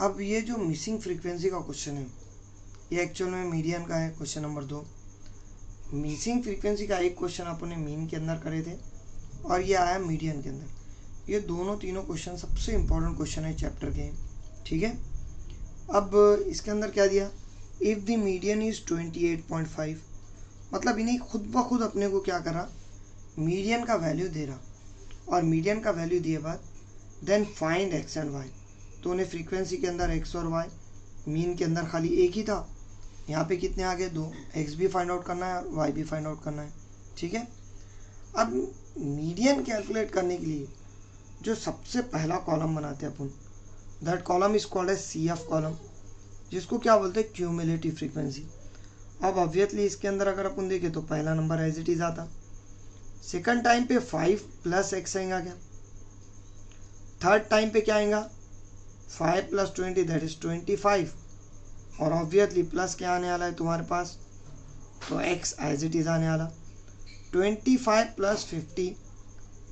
अब ये जो मिसिंग फ्रीक्वेंसी का क्वेश्चन है ये एक्चुअल में मीडियन का है। क्वेश्चन नंबर 2, मिसिंग फ्रीक्वेंसी का एक क्वेश्चन अपन ने मीन के अंदर करे थे और ये आया मीडियन के अंदर। ये दोनों तीनों क्वेश्चन सबसे इम्पोर्टेंट क्वेश्चन है चैप्टर के, ठीक है। अब इसके अंदर क्या दिया, इफ़ द मीडियन इज़ 28.5, मतलब इन्हें खुद ब खुद अपने को क्या करा, मीडियन का वैल्यू दे रहा, और मीडियन का वैल्यू दिए बाद then find x and y. तो उन्हें फ्रीक्वेंसी के अंदर एक्स और वाई, मीन के अंदर खाली एक ही था, यहाँ पे कितने आ गए, 2। एक्स भी फाइंड आउट करना है और वाई भी फाइंड आउट करना है, ठीक है। अब मीडियन कैलकुलेट करने के लिए जो सबसे पहला कॉलम बनाते हैं अपन, that column is called as CF column, जिसको क्या बोलते हैं, क्यूमुलेटिव फ्रीक्वेंसी। अब ऑब्वियसली इसके अंदर अगर अपन देखें तो पहला नंबर एज इट इज आता, सेकंड टाइम पे 5 + x आएगा क्या, थर्ड टाइम पे क्या आएगा 5 + 20 दैट इज 25, और ऑब्वियसली प्लस क्या आने वाला है तुम्हारे पास, तो x एज इट इज आने वाला, 25 + 50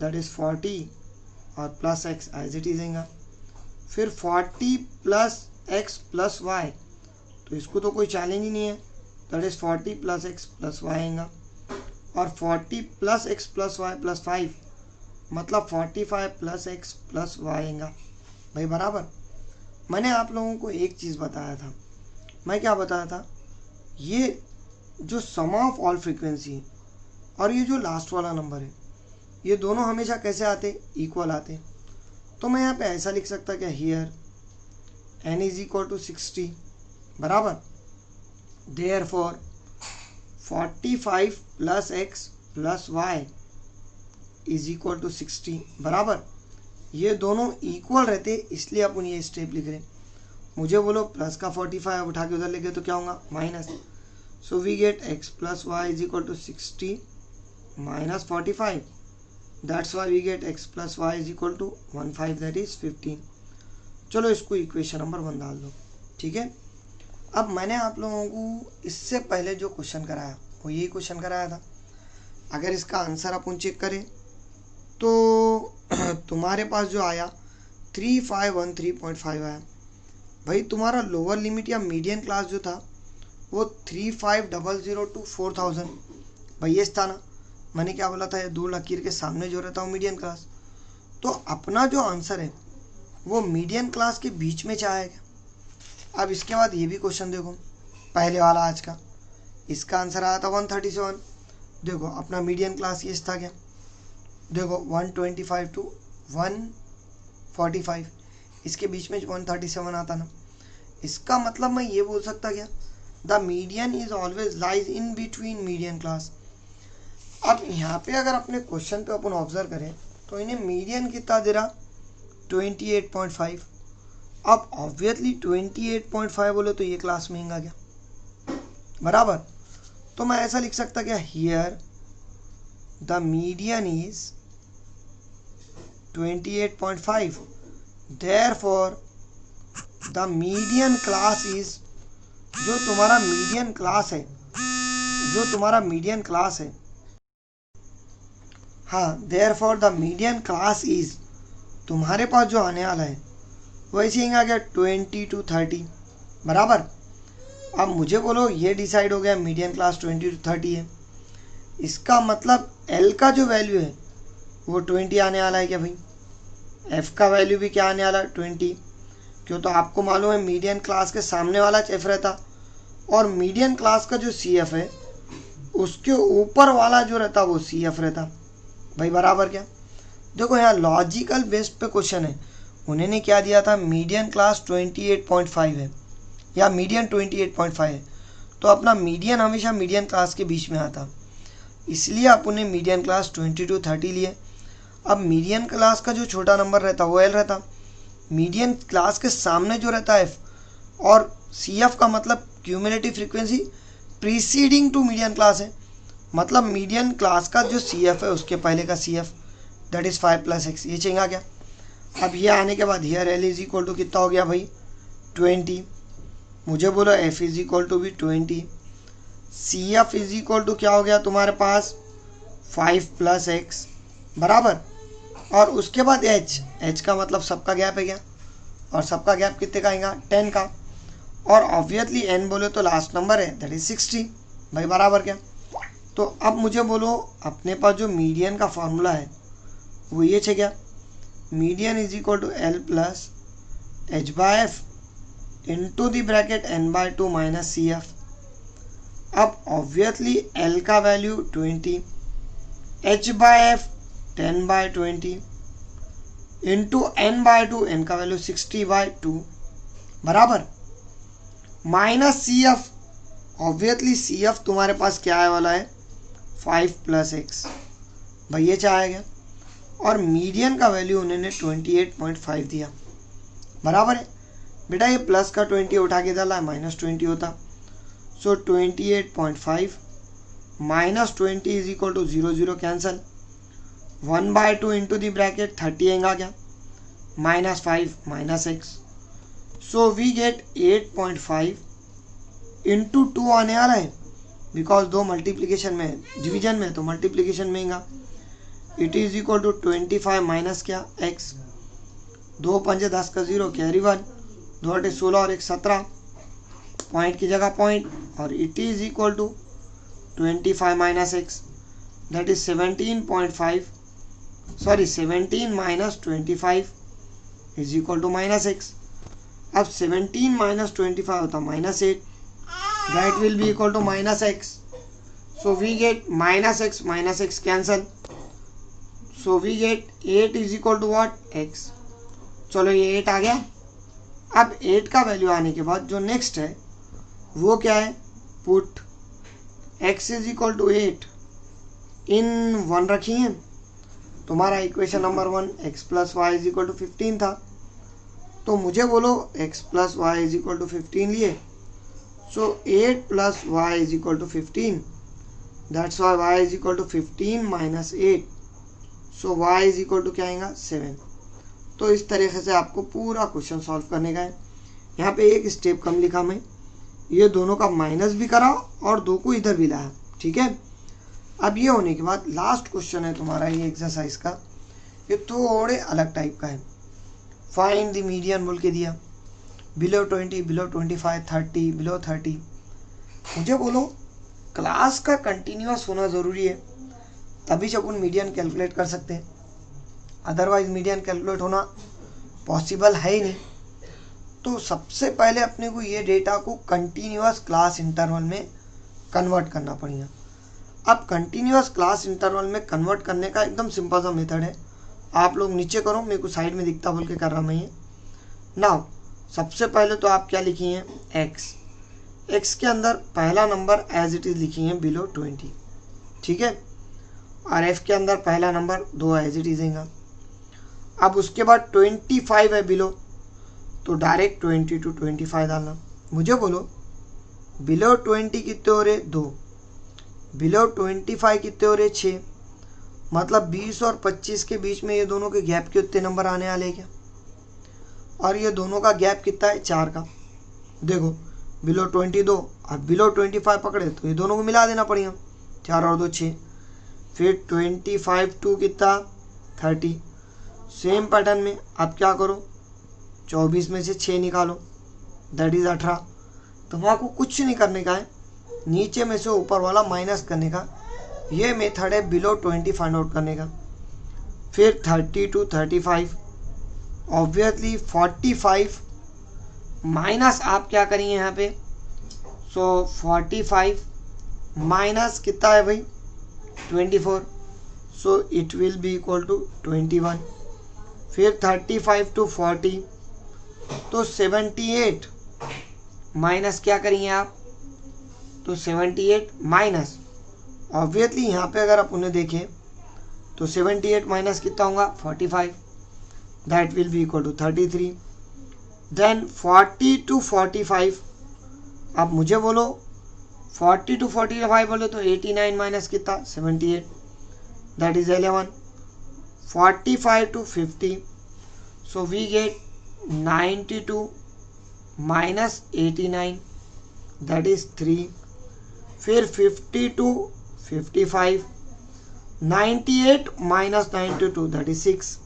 दैट इज 40, और plus x as it is आएगा। फिर 40 + x + y, तो इसको तो कोई चैलेंज ही नहीं है, दैट इज 40 + x + y आएगा, और 40 + x + y + 5 मतलब 45 + x + y आएगा भाई बराबर। मैंने आप लोगों को एक चीज़ बताया था, मैं क्या बताया था, ये जो सम ऑफ ऑल फ्रीक्वेंसी और ये जो लास्ट वाला नंबर है ये दोनों हमेशा कैसे आते, इक्वल आते। तो मैं यहाँ पे ऐसा लिख सकता क्या, हियर n = 60 बराबर, देयरफॉर 45 + x + y = 60 बराबर। ये दोनों इक्वल रहते इसलिए अपन ये स्टेप लिख रहे। मुझे बोलो प्लस का 45 उठा के उधर लेके तो क्या होगा, minus, so we get x + y = 60 - 45, that's why we get x + y = 15 that is 15। चलो इसको इक्वेशन नंबर 1 डाल दो, ठीक है। अब मैंने आप लोगों को इससे पहले जो क्वेश्चन कराया वो यही क्वेश्चन कराया था। अगर इसका आंसर अपन चेक करें तो तुम्हारे पास जो आया 3513.5 आया। भाई तुम्हारा लोअर लिमिट या मीडियन क्लास जो था वो 3500 to 4000 भाई ये था ना, मैंने क्या बोला था, ये 2 लकीर के सामने जो रहता है मीडियन क्लास। तो अपना जो आंसर है वो मीडियन क्लास के बीच में चाहेगा। अब इसके बाद ये भी क्वेश्चन देखो, पहले वाला आज का, इसका आंसर आया था 137। देखो अपना मीडियन क्लास ये था क्या, देखो 125 to 145, इसके बीच में 137 आता ना, इसका मतलब मैं ये बोल सकता क्या, the median is always lies in between median class. अब यहाँ पे अगर अपने क्वेश्चन पे अपन ऑब्जर्व करें तो इन्हें मीडियन कितना दे रहा, 28.5। अब ऑब्वियसली 28.5 बोले तो ये क्लास में आ गया बराबर। तो मैं ऐसा लिख सकता क्या, here the median is 28.5, therefore the median class is, जो तुम्हारा मीडियन क्लास है, जो तुम्हारा मीडियन क्लास है, हाँ, therefore the median class is, तुम्हारे पास जो आने वाला है वैसे ही आ गया 20 to 30 बराबर। अब मुझे बोलो ये डिसाइड हो गया मीडियन क्लास 20 to 30 है, इसका मतलब L का जो वैल्यू है वो 20 आने वाला है क्या भाई, F का वैल्यू भी क्या आने वाला है 20, क्यों तो आपको मालूम है मीडियन क्लास के सामने वाला F रहता और मीडियन क्लास का जो CF है उसके ऊपर वाला जो रहता वो CF रहता भाई बराबर। क्या देखो यहाँ लॉजिकल बेस्ड पे क्वेश्चन है, उन्होंने क्या दिया था, मीडियन क्लास 28.5 है या मीडियन 28.5 है, तो अपना मीडियन हमेशा मीडियन क्लास के बीच में आता, इसलिए अपन ने मीडियन क्लास 20 to 30 लिए। अब मीडियन क्लास का जो छोटा नंबर रहता वो L रहता, मीडियन क्लास के सामने जो रहता है F, और CF का मतलब cumulative frequency preceding to median class है, मतलब मीडियन क्लास का जो CF है उसके पहले का CF दैट इज़ 5 + x, ये चेंज आ गया। अब ये आने के बाद हियर L = कितना हो गया भाई 20, मुझे बोलो F = भी 20, CF = क्या हो गया तुम्हारे पास 5 + x बराबर, और उसके बाद H का मतलब सबका गैप है क्या, और सबका गैप कितने का आएगा 10 का, और ऑब्वियसली n बोले तो लास्ट नंबर है दैट इज 60 भाई बराबर क्या। तो अब मुझे बोलो अपने पास जो मीडियन का फॉर्मूला है वो ये है क्या, median is equal to L plus H by F into the bracket n by 2 minus C F. अब ऑब्वियसली l का value 20, h by F 10 by 20 into n by 2, n का वैल्यू 60 बाय 2 बराबर minus C F. Obviously C F तुम्हारे पास क्या आने वाला है 5 प्लस एक्स भाई ये क्या आएगा, और मीडियन का वैल्यू उन्होंने 28.5 दिया बराबर है। बेटा ये प्लस का 20 उठा के डाला है -20 होता, so 28.5 minus 20 is equal to 0 0 cancel, 1 by 2 into the bracket 30 आ गया -5 minus X, so we get 8.5 into 2 आने वाला है बिकॉज दो मल्टीप्लीकेशन में डिवीजन में तो मल्टीप्लीकेशन में ही, it is equal to 25 minus क्या एक्स, 2 पंजे 10 का 0 कैरी 1, 2 8 16 और 1 17 पॉइंट की जगह पॉइंट, और it is equal to 25 minus X that is 17.5 sorry 17 minus 25 is equal to minus X. अब 17 माइनस 25 होता -8 that will be equal to minus X, so we get minus X cancel, so we get 8 is equal to what X. चलो ये 8 आ गया। अब 8 का value आने के बाद जो नेक्स्ट है वो क्या है, put x is equal to 8 in 1 रखी है, तुम्हारा equation number 1 x plus Y is equal to 15 था, तो मुझे बोलो x plus Y is equal to 15 लिए, so 8 plus Y is equal to 15 that's why Y is equal to 15 minus 8, so y is equal to क्या आएगा 7। तो इस तरीके से आपको पूरा क्वेश्चन सॉल्व करने का है। यहाँ पे एक स्टेप कम लिखा मैं, ये दोनों का माइनस भी करा और 2 को इधर भी लाया, ठीक है। अब ये होने के बाद लास्ट क्वेश्चन है तुम्हारा ये एक्सरसाइज का, ये थोड़े अलग टाइप का है। फाइंड द मीडियन बोल के दिया, बिलो 20, बिलो 25, 30, बिलो 30। मुझे बोलो क्लास का कंटिन्यूअस होना ज़रूरी है, तभी से अपन मीडियन कैलकुलेट कर सकते हैं, अदरवाइज मीडियन कैलकुलेट होना पॉसिबल है ही नहीं। तो सबसे पहले अपने को ये डेटा को कंटिन्यूअस क्लास इंटरवल में कन्वर्ट करना पड़ेगा। अब कंटिन्यूअस क्लास इंटरवल में कन्वर्ट करने का एकदम सिंपल सा मेथड है, आप लोग नीचे करो, मेरे को साइड में दिखता बोल के कर रहा मैं ये। नाउ सबसे पहले तो आप क्या लिखी हैं x के अंदर पहला नंबर एज इट इज़ लिखी हैं बिलो 20, ठीक है, और f के अंदर पहला नंबर 2 एज इट इज है। अब उसके बाद 25 है बिलो, तो डायरेक्ट 20 to 25 डालना। मुझे बोलो बिलो 20 कितने हो रहे 2, बिलो 25 कितने हो रहे 6, मतलब 20 और 25 के बीच में ये दोनों के गैप के उतने नंबर आने वाले क्या, और ये दोनों का गैप कितना है 4 का। देखो बिलो 22 और बिलो 25 पकड़े तो ये दोनों को मिला देना पड़ेगा, 4 और 2 6, फिर 25 टू कितना 30। सेम पैटर्न में आप क्या करो 24 में से 6 निकालो दैट इज़ 18। तुम्हारा कुछ नहीं करने का है, नीचे में से ऊपर वाला माइनस करने का, ये मेथड है बिलो 20 फाइंड आउट करने का। फिर 30 to 35, ऑब्वियसली 45 माइनस आप क्या करेंगे यहाँ पे, सो 45 माइनस कितना है भाई 24, so it will be equal to 21। फिर 35 to 40, तो 78 माइनस क्या करेंगे आप, तो 78 माइनस ऑब्वियसली यहाँ पे अगर आप उन्हें देखें तो 78 माइनस कितना होगा 45, that will be equal to 33। Then 40 to 45, अब मुझे बोलो 40 to 45 बोले तो 89 माइनस कितना 78, that is 11। 45 to 50, so we get 92 minus 89 that is 3। फिर 50 to 55, 98 माइनस 92 दैट इज 6,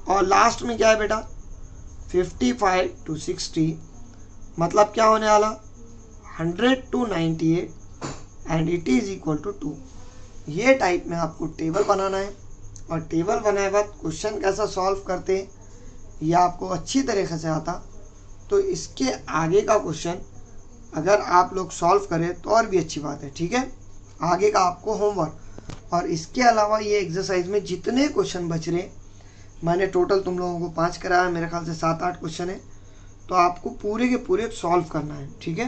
और लास्ट में क्या है बेटा 55 to 60, मतलब क्या होने वाला 100 to 98 and it is equal to 2। ये टाइप में आपको टेबल बनाना है, और टेबल बनाए बाद क्वेश्चन कैसा सॉल्व करते हैं ये आपको अच्छी तरीके से आता, तो इसके आगे का क्वेश्चन अगर आप लोग सॉल्व करें तो और भी अच्छी बात है। ठीक है, आगे का आपको होमवर्क, और इसके अलावा ये एक्सरसाइज में जितने क्वेश्चन बच रहे, मैंने टोटल तुम लोगों को 5 कराया, मेरे ख्याल से 7-8 क्वेश्चन है, तो आपको पूरे के पूरे सॉल्व करना है। ठीक है।